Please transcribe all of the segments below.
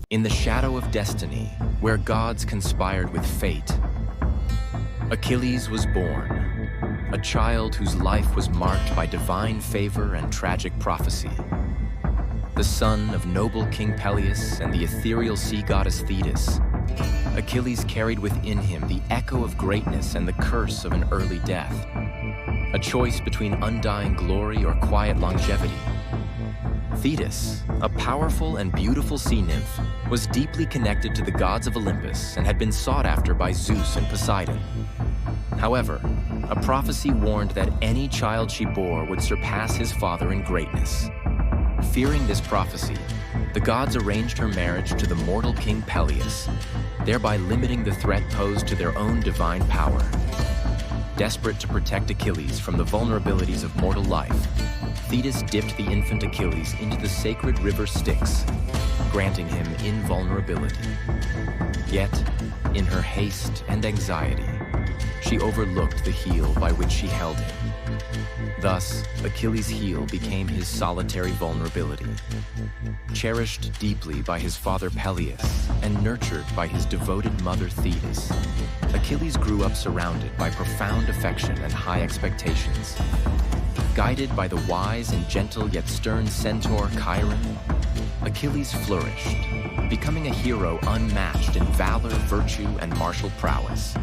In the shadow of destiny, where gods conspired with fate, Achilles was born, a child whose life was marked by divine favor and tragic prophecy. The son of noble King Peleus and the ethereal sea goddess Thetis, Achilles carried within him the echo of greatness and the curse of an early death, a choice between undying glory or quiet longevity. Thetis, a powerful and beautiful sea nymph, was deeply connected to the gods of Olympus and had been sought after by Zeus and Poseidon. However, a prophecy warned that any child she bore would surpass his father in greatness. Fearing this prophecy, the gods arranged her marriage to the mortal king Peleus, thereby limiting the threat posed to their own divine power. Desperate to protect Achilles from the vulnerabilities of mortal life, Thetis dipped the infant Achilles into the sacred river Styx, granting him invulnerability. Yet, in her haste and anxiety, she overlooked the heel by which she held him. Thus, Achilles' heel became his solitary vulnerability. Cherished deeply by his father Peleus and nurtured by his devoted mother Thetis, Achilles grew up surrounded by profound affection and high expectations. Guided by the wise and gentle yet stern centaur Chiron, Achilles flourished, becoming a hero unmatched in valor, virtue, and martial prowess.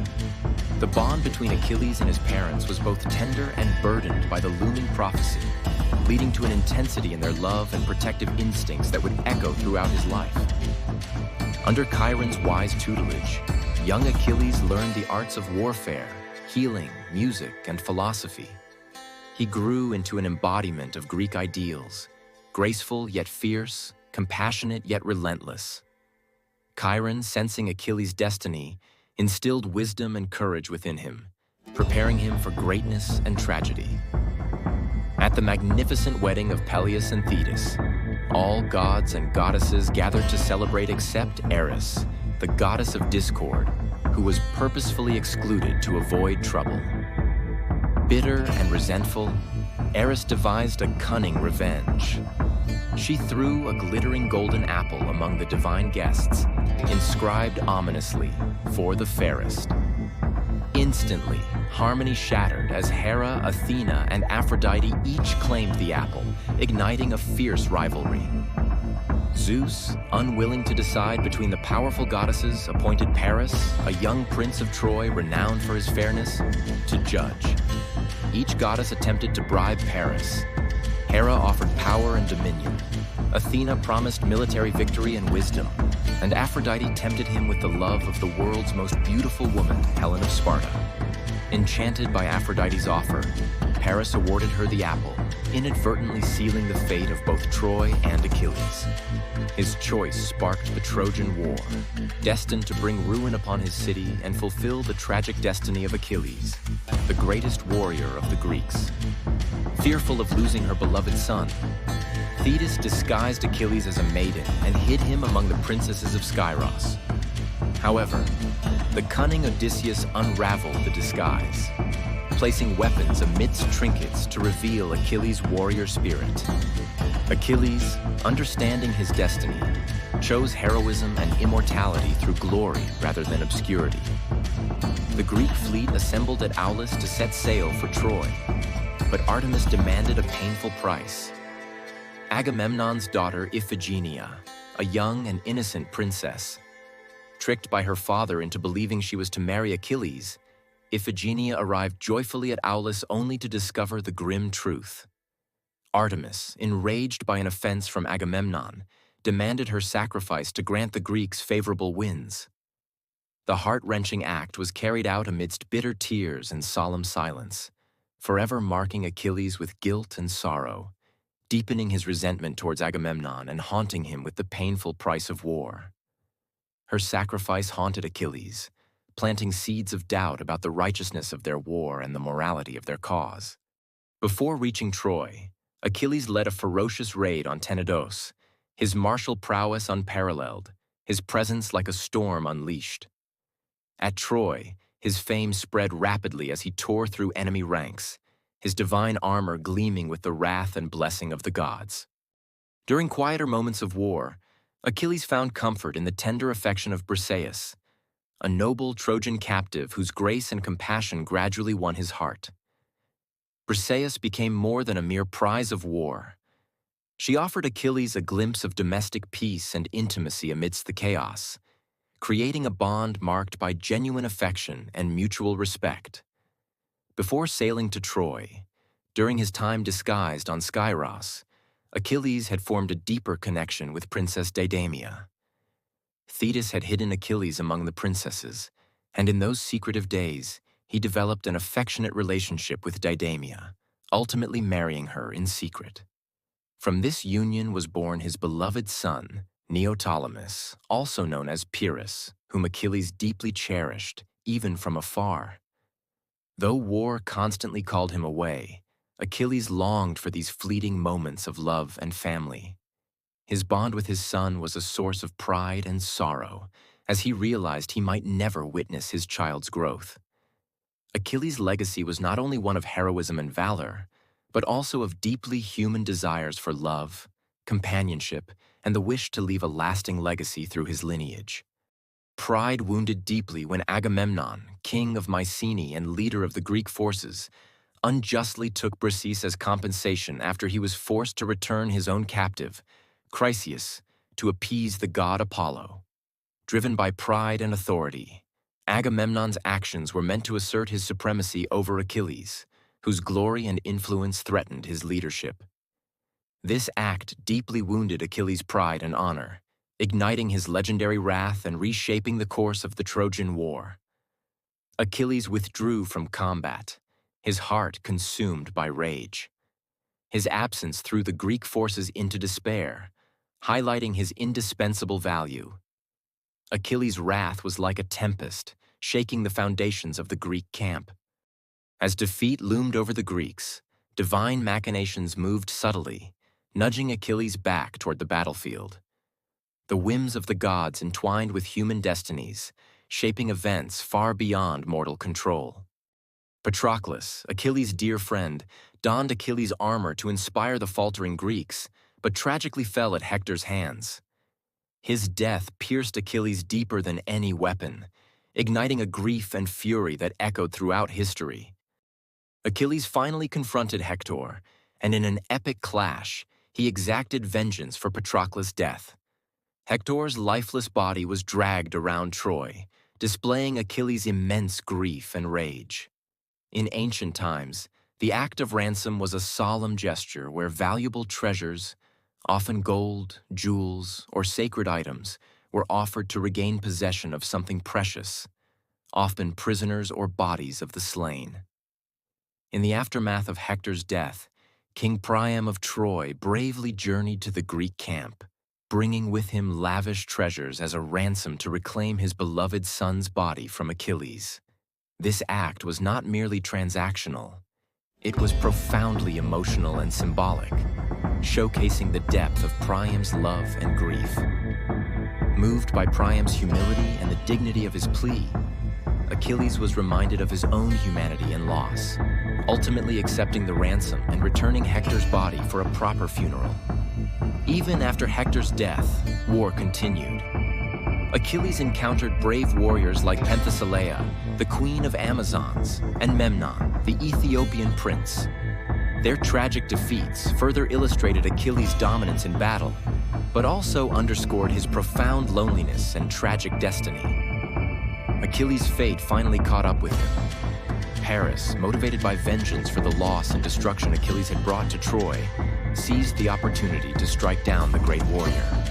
The bond between Achilles and his parents was both tender and burdened by the looming prophecy, leading to an intensity in their love and protective instincts that would echo throughout his life. Under Chiron's wise tutelage, young Achilles learned the arts of warfare, healing, music, and philosophy. He grew into an embodiment of Greek ideals, graceful yet fierce, compassionate yet relentless. Chiron, sensing Achilles' destiny, instilled wisdom and courage within him, preparing him for greatness and tragedy. At the magnificent wedding of Peleus and Thetis, all gods and goddesses gathered to celebrate except Eris, the goddess of discord, who was purposefully excluded to avoid trouble. Bitter and resentful, Eris devised a cunning revenge. She threw a glittering golden apple among the divine guests, inscribed ominously, "For the fairest." Instantly, harmony shattered as Hera, Athena, and Aphrodite each claimed the apple, igniting a fierce rivalry. Zeus, unwilling to decide between the powerful goddesses, appointed Paris, a young prince of Troy renowned for his fairness, to judge. Each goddess attempted to bribe Paris. Hera offered power and dominion. Athena promised military victory and wisdom, and Aphrodite tempted him with the love of the world's most beautiful woman, Helen of Sparta. Enchanted by Aphrodite's offer, Paris awarded her the apple, inadvertently sealing the fate of both Troy and Achilles. His choice sparked the Trojan War, destined to bring ruin upon his city and fulfill the tragic destiny of Achilles, the greatest warrior of the Greeks. Fearful of losing her beloved son, Thetis disguised Achilles as a maiden and hid him among the princesses of Skyros. However, the cunning Odysseus unraveled the disguise, placing weapons amidst trinkets to reveal Achilles' warrior spirit. Achilles, understanding his destiny, chose heroism and immortality through glory rather than obscurity. The Greek fleet assembled at Aulis to set sail for Troy, but Artemis demanded a painful price. Agamemnon's daughter Iphigenia, a young and innocent princess, tricked by her father into believing she was to marry Achilles, Iphigenia arrived joyfully at Aulis only to discover the grim truth. Artemis, enraged by an offense from Agamemnon, demanded her sacrifice to grant the Greeks favorable winds. The heart-wrenching act was carried out amidst bitter tears and solemn silence, forever marking Achilles with guilt and sorrow, deepening his resentment towards Agamemnon and haunting him with the painful price of war. Her sacrifice haunted Achilles, planting seeds of doubt about the righteousness of their war and the morality of their cause. Before reaching Troy, Achilles led a ferocious raid on Tenedos, his martial prowess unparalleled, his presence like a storm unleashed. At Troy, his fame spread rapidly as he tore through enemy ranks, his divine armor gleaming with the wrath and blessing of the gods. During quieter moments of war, Achilles found comfort in the tender affection of Briseis, a noble Trojan captive whose grace and compassion gradually won his heart. Briseis became more than a mere prize of war. She offered Achilles a glimpse of domestic peace and intimacy amidst the chaos, creating a bond marked by genuine affection and mutual respect. Before sailing to Troy, during his time disguised on Skyros, Achilles had formed a deeper connection with Princess Deidamia. Thetis had hidden Achilles among the princesses, and in those secretive days, he developed an affectionate relationship with Deidamia, ultimately marrying her in secret. From this union was born his beloved son, Neoptolemus, also known as Pyrrhus, whom Achilles deeply cherished, even from afar. Though war constantly called him away, Achilles longed for these fleeting moments of love and family. His bond with his son was a source of pride and sorrow, as he realized he might never witness his child's growth. Achilles' legacy was not only one of heroism and valor, but also of deeply human desires for love, companionship, and the wish to leave a lasting legacy through his lineage. Pride wounded deeply when Agamemnon, king of Mycenae and leader of the Greek forces, unjustly took Briseis as compensation after he was forced to return his own captive, Chryseis, to appease the god Apollo. Driven by pride and authority, Agamemnon's actions were meant to assert his supremacy over Achilles, whose glory and influence threatened his leadership. This act deeply wounded Achilles' pride and honor, igniting his legendary wrath and reshaping the course of the Trojan War. Achilles withdrew from combat, his heart consumed by rage. His absence threw the Greek forces into despair, highlighting his indispensable value. Achilles' wrath was like a tempest, shaking the foundations of the Greek camp. As defeat loomed over the Greeks, divine machinations moved subtly, nudging Achilles back toward the battlefield. The whims of the gods entwined with human destinies, shaping events far beyond mortal control. Patroclus, Achilles' dear friend, donned Achilles' armor to inspire the faltering Greeks, but tragically fell at Hector's hands. His death pierced Achilles deeper than any weapon, igniting a grief and fury that echoed throughout history. Achilles finally confronted Hector, and in an epic clash, he exacted vengeance for Patroclus' death. Hector's lifeless body was dragged around Troy, displaying Achilles' immense grief and rage. In ancient times, the act of ransom was a solemn gesture where valuable treasures, often gold, jewels, or sacred items, were offered to regain possession of something precious, often prisoners or bodies of the slain. In the aftermath of Hector's death, King Priam of Troy bravely journeyed to the Greek camp, bringing with him lavish treasures as a ransom to reclaim his beloved son's body from Achilles. This act was not merely transactional. It was profoundly emotional and symbolic, showcasing the depth of Priam's love and grief. Moved by Priam's humility and the dignity of his plea, Achilles was reminded of his own humanity and loss, ultimately accepting the ransom and returning Hector's body for a proper funeral. Even after Hector's death, war continued. Achilles encountered brave warriors like Penthesilea, the queen of Amazons, and Memnon, the Ethiopian prince. Their tragic defeats further illustrated Achilles' dominance in battle, but also underscored his profound loneliness and tragic destiny. Achilles' fate finally caught up with him. Paris, motivated by vengeance for the loss and destruction Achilles had brought to Troy, seized the opportunity to strike down the great warrior.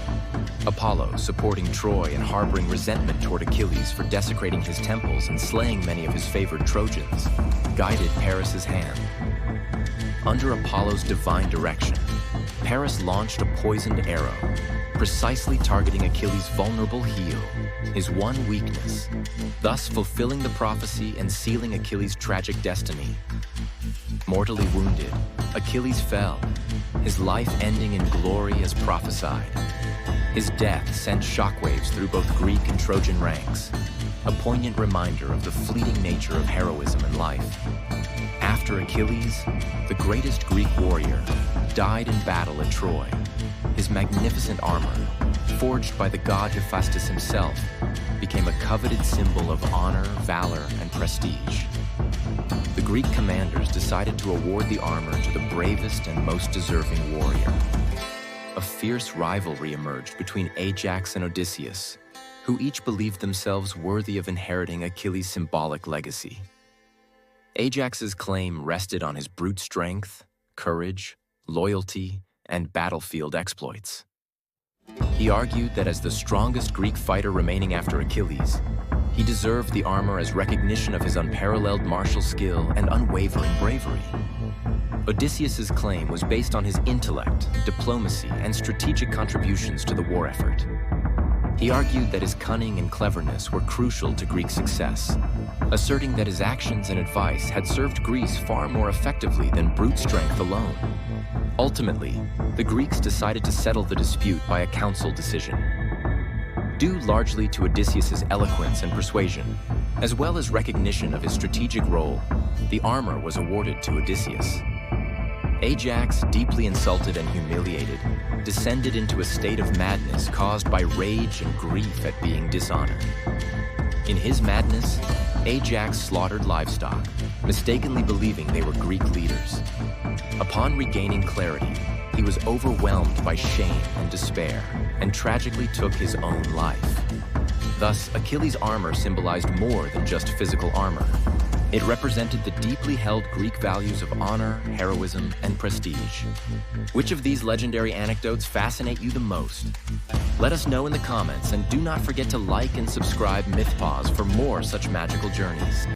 Apollo, supporting Troy and harboring resentment toward Achilles for desecrating his temples and slaying many of his favored Trojans, guided Paris's hand. Under Apollo's divine direction, Paris launched a poisoned arrow, precisely targeting Achilles' vulnerable heel, his one weakness, thus fulfilling the prophecy and sealing Achilles' tragic destiny. Mortally wounded, Achilles fell, his life ending in glory as prophesied. His death sent shockwaves through both Greek and Trojan ranks, a poignant reminder of the fleeting nature of heroism in life. After Achilles, the greatest Greek warrior, died in battle at Troy, his magnificent armor, forged by the god Hephaestus himself, became a coveted symbol of honor, valor, and prestige. The Greek commanders decided to award the armor to the bravest and most deserving warrior. A fierce rivalry emerged between Ajax and Odysseus, who each believed themselves worthy of inheriting Achilles' symbolic legacy. Ajax's claim rested on his brute strength, courage, loyalty, and battlefield exploits. He argued that as the strongest Greek fighter remaining after Achilles, he deserved the armor as recognition of his unparalleled martial skill and unwavering bravery. Odysseus's claim was based on his intellect, diplomacy, and strategic contributions to the war effort. He argued that his cunning and cleverness were crucial to Greek success, asserting that his actions and advice had served Greece far more effectively than brute strength alone. Ultimately, the Greeks decided to settle the dispute by a council decision. Due largely to Odysseus's eloquence and persuasion, as well as recognition of his strategic role, the armor was awarded to Odysseus. Ajax, deeply insulted and humiliated, descended into a state of madness caused by rage and grief at being dishonored. In his madness, Ajax slaughtered livestock, mistakenly believing they were Greek leaders. Upon regaining clarity, he was overwhelmed by shame and despair, and tragically took his own life. Thus, Achilles' armor symbolized more than just physical armor. It represented the deeply held Greek values of honor, heroism, and prestige. Which of these legendary anecdotes fascinate you the most? Let us know in the comments, and do not forget to like and subscribe Mythpaws for more such magical journeys.